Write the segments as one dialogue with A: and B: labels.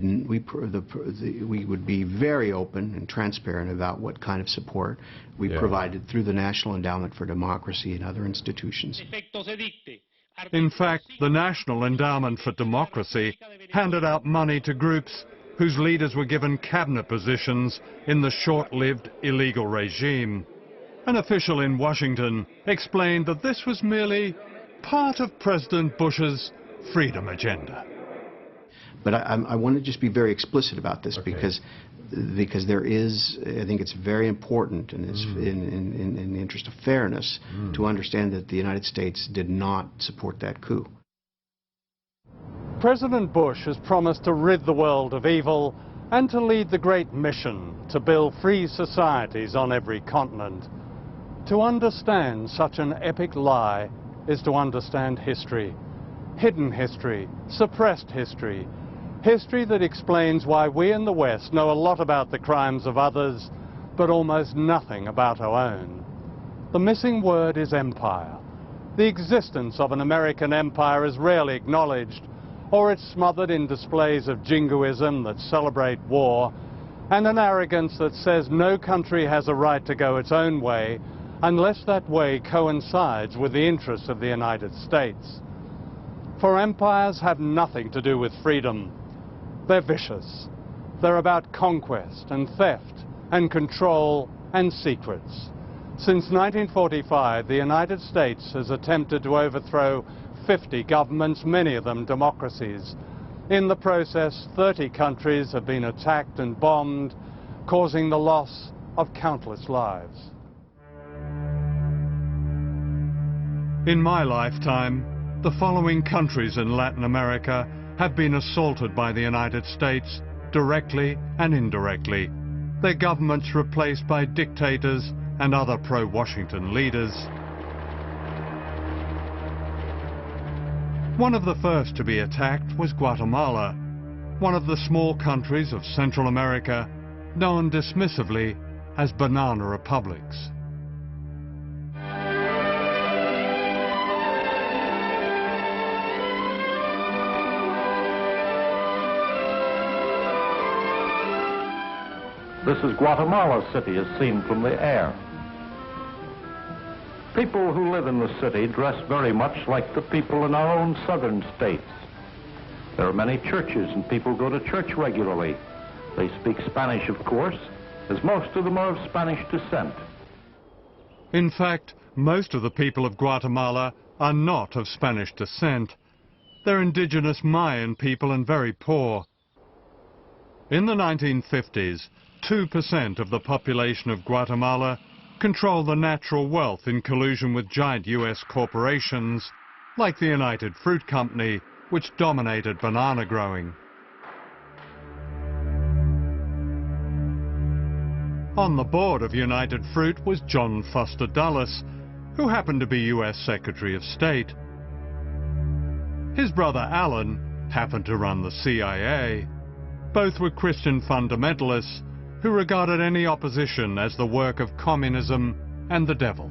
A: We would be very open and transparent about what kind of support we provided through the National Endowment for Democracy and other institutions.
B: In fact, the National Endowment for Democracy handed out money to groups whose leaders were given cabinet positions in the short-lived illegal regime. An official in Washington explained that this was merely part of President Bush's freedom agenda.
A: But I want to just be very explicit about this because there is, I think it's very important, and it's in the interest of fairness, to understand that the United States did not support that coup.
B: President Bush has promised to rid the world of evil and to lead the great mission to build free societies on every continent. To understand such an epic lie is to understand history. Hidden history, suppressed history, history that explains why we in the West know a lot about the crimes of others, but almost nothing about our own. The missing word is empire. The existence of an American empire is rarely acknowledged, or it's smothered in displays of jingoism that celebrate war, and an arrogance that says no country has a right to go its own way unless that way coincides with the interests of the United States. For empires have nothing to do with freedom. They're vicious. They're about conquest and theft and control and secrets. Since 1945, the United States has attempted to overthrow 50 governments, many of them democracies. In the process, 30 countries have been attacked and bombed, causing the loss of countless lives. In my lifetime, the following countries in Latin America have been assaulted by the United States, directly and indirectly. Their governments replaced by dictators and other pro-Washington leaders. One of the first to be attacked was Guatemala, one of the small countries of Central America, known dismissively as banana republics.
C: This is Guatemala City as seen from the air. People who live in the city dress very much like the people in our own southern states. There are many churches and people go to church regularly. They speak Spanish, of course, as most of them are of Spanish descent.
B: In fact, most of the people of Guatemala are not of Spanish descent. They're indigenous Mayan people and very poor. In the 1950s, 2% of the population of Guatemala controlled the natural wealth in collusion with giant US corporations like the United Fruit Company, which dominated banana growing. On the board of United Fruit was John Foster Dulles, who happened to be US Secretary of State. His brother Alan happened to run the CIA. Both were Christian fundamentalists who regarded any opposition as the work of communism and the devil.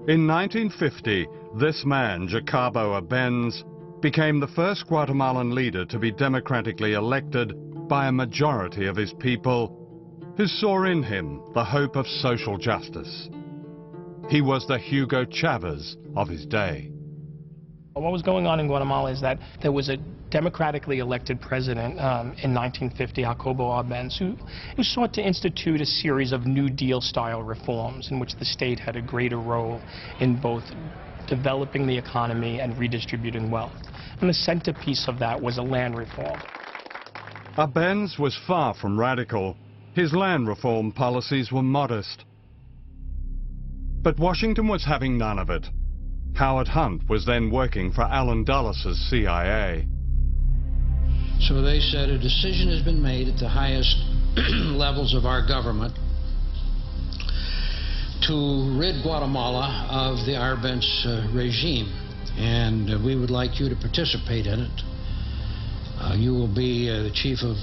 B: In 1950, this man, Jacobo Arbenz, became the first Guatemalan leader to be democratically elected by a majority of his people, who saw in him the hope of social justice. He was the Hugo Chavez of his day.
D: What was going on in Guatemala is that there was a democratically elected president in 1950, Jacobo Arbenz, who sought to institute a series of New Deal-style reforms in which the state had a greater role in both developing the economy and redistributing wealth. And the centerpiece of that was a land reform.
B: Arbenz was far from radical. His land reform policies were modest. But Washington was having none of it. Howard Hunt was then working for Alan Dulles' CIA.
E: So they said a decision has been made at the highest levels of our government to rid Guatemala of the Arbenz regime, and we would like you to participate in it. You will be the chief of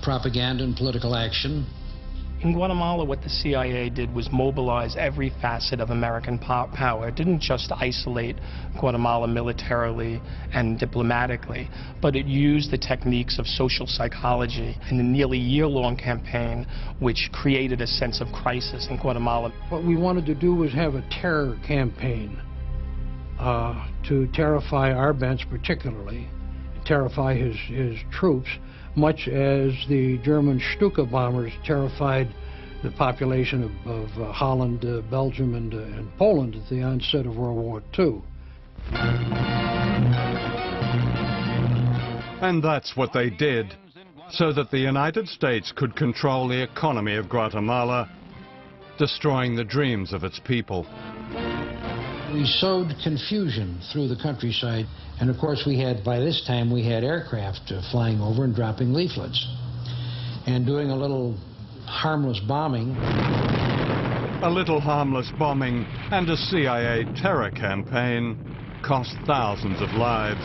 E: propaganda and political action.
D: In Guatemala, what the CIA did was mobilize every facet of American power. It didn't just isolate Guatemala militarily and diplomatically, but it used the techniques of social psychology in a nearly year-long campaign which created a sense of crisis in Guatemala.
F: What we wanted to do was have a terror campaign to terrify our bench particularly, terrify his troops, much as the German Stuka bombers terrified the population of Holland, Belgium, and Poland at the onset of World War II.
B: And that's what they did, so that the United States could control the economy of Guatemala, destroying the dreams of its people.
E: We sowed confusion through the countryside, and of course by this time we had aircraft flying over and dropping leaflets and doing a little harmless bombing.
B: A little harmless bombing and a CIA terror campaign cost thousands of lives.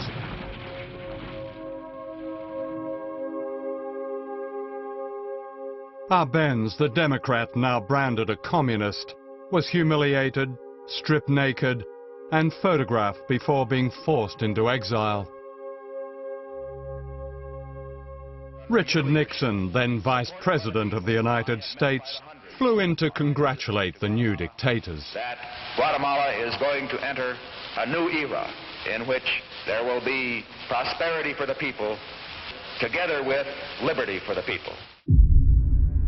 B: Arbenz, the Democrat now branded a communist, was humiliated, stripped naked, and photographed before being forced into exile. Richard Nixon, then Vice President of the United States, flew in to congratulate the new dictators.
G: That Guatemala is going to enter a new era in which there will be prosperity for the people, together with liberty for the people.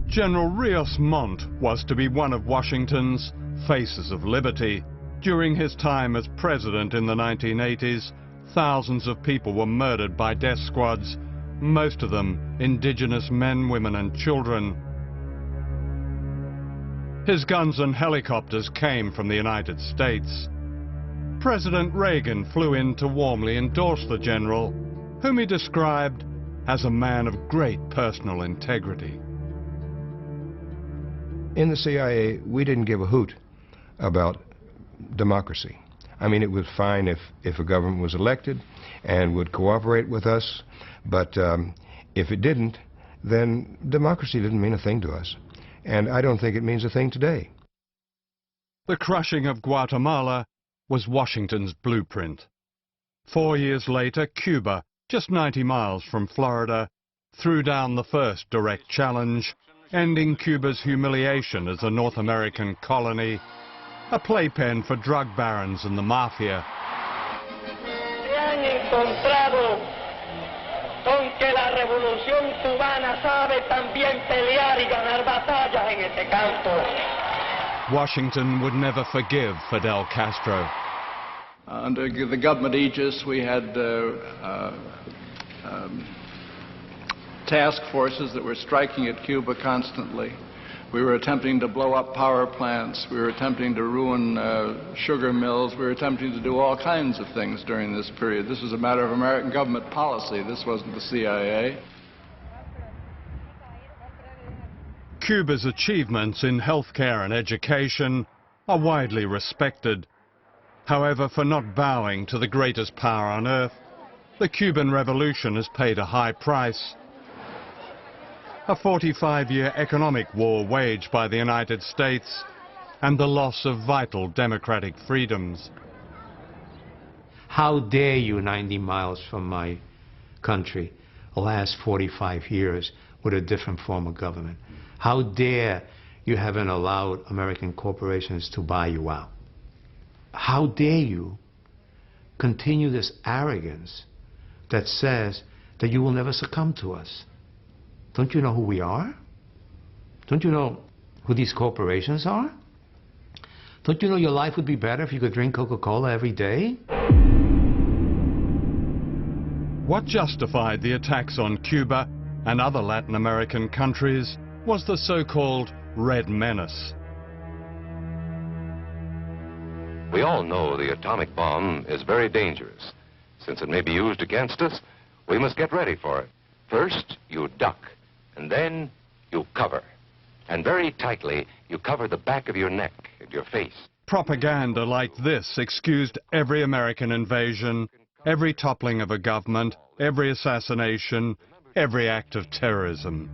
B: General Rios Montt was to be one of Washington's faces of liberty. During his time as president in the 1980s, thousands of people were murdered by death squads, most of them indigenous men, women, and children. His guns and helicopters came from the United States. President Reagan flew in to warmly endorse the general, whom he described as a man of great personal integrity.
H: In the CIA, we didn't give a hoot about democracy. I mean, it was fine if a government was elected and would cooperate with us, but if it didn't, then democracy didn't mean a thing to us. And I don't think it means a thing today.
B: The crushing of Guatemala was Washington's blueprint. 4 years later, Cuba, just 90 miles from Florida, threw down the first direct challenge, ending Cuba's humiliation as a North American colony, a playpen for drug barons and the mafia. Washington would never forgive Fidel Castro.
I: Under the government aegis, we had task forces that were striking at Cuba constantly. We were attempting to blow up power plants. We were attempting to ruin sugar mills. We were attempting to do all kinds of things during this period. This was a matter of American government policy. This wasn't the CIA.
B: Cuba's achievements in healthcare and education are widely respected. However, for not bowing to the greatest power on earth, the Cuban Revolution has paid a high price. A 45-year economic war waged by the United States and the loss of vital democratic freedoms.
J: How dare you, 90 miles from my country, last 45 years with a different form of government? How dare you haven't allowed American corporations to buy you out? How dare you continue this arrogance that says that you will never succumb to us? Don't you know who we are? Don't you know who these corporations are? Don't you know your life would be better if you could drink Coca-Cola every day?
B: What justified the attacks on Cuba and other Latin American countries was the so-called Red Menace.
K: We all know the atomic bomb is very dangerous. Since it may be used against us, we must get ready for it. First, you duck, and then you cover. And very tightly, you cover the back of your neck and your face.
B: Propaganda like this excused every American invasion, every toppling of a government, every assassination, every act of terrorism.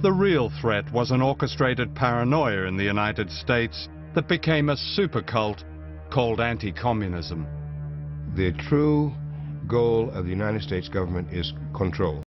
B: The real threat was an orchestrated paranoia in the United States that became a super cult called anti-communism.
H: The true goal of the United States government is control.